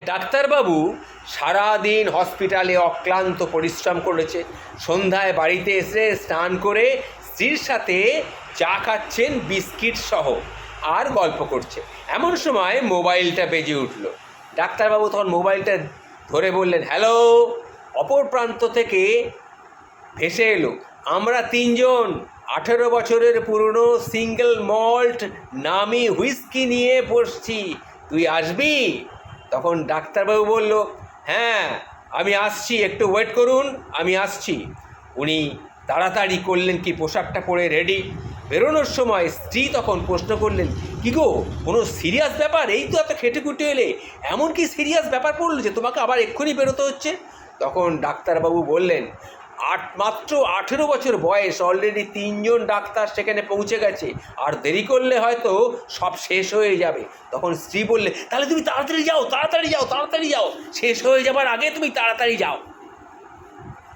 ডাক্তারবাবু সারাদিন হসপিটালে অক্লান্ত পরিশ্রম করেছে। সন্ধ্যায় বাড়িতে এসে স্নান করে স্ত্রীর সাথে চা খাচ্ছেন বিস্কিট সহ আর গল্প করছে। এমন সময় মোবাইলটা বেজে উঠল। ডাক্তারবাবু তখন মোবাইলটা ধরে বললেন, হ্যালো। অপর প্রান্ত থেকে ভেসে এলো, আমরা তিনজন 18 বছরের পুরনো সিঙ্গেল মল্ট নামি হুইস্কি নিয়ে বসছি, তুই আসবি? তখন ডাক্তারবাবু বলল, হ্যাঁ আমি আসছি, একটু ওয়েট করুন, আমি আসছি। উনি তাড়াতাড়ি করলেন কি পোশাকটা পরে রেডি। বেরোনোর সময় স্ত্রী তখন প্রশ্ন করলেন, কী গো, কোনো সিরিয়াস ব্যাপার? এই তো এত খেটে খুটে এলে, এমন কি সিরিয়াস ব্যাপার পড়লো যে তোমাকে আবার এক্ষুনি বেরোতে হচ্ছে? তখন ডাক্তারবাবু বললেন, মাত্র 18 বছর বয়স, অলরেডি 3জন ডাক্তার সেখানে পৌঁছে গেছে, আর দেরি করলে হয়তো সব শেষ হয়ে যাবে। তখন স্ত্রী বললে, তাহলে তুমি তাড়াতাড়ি যাও, তাড়াতাড়ি যাও, তাড়াতাড়ি যাও, শেষ হয়ে যাবার আগে তুমি তাড়াতাড়ি যাও।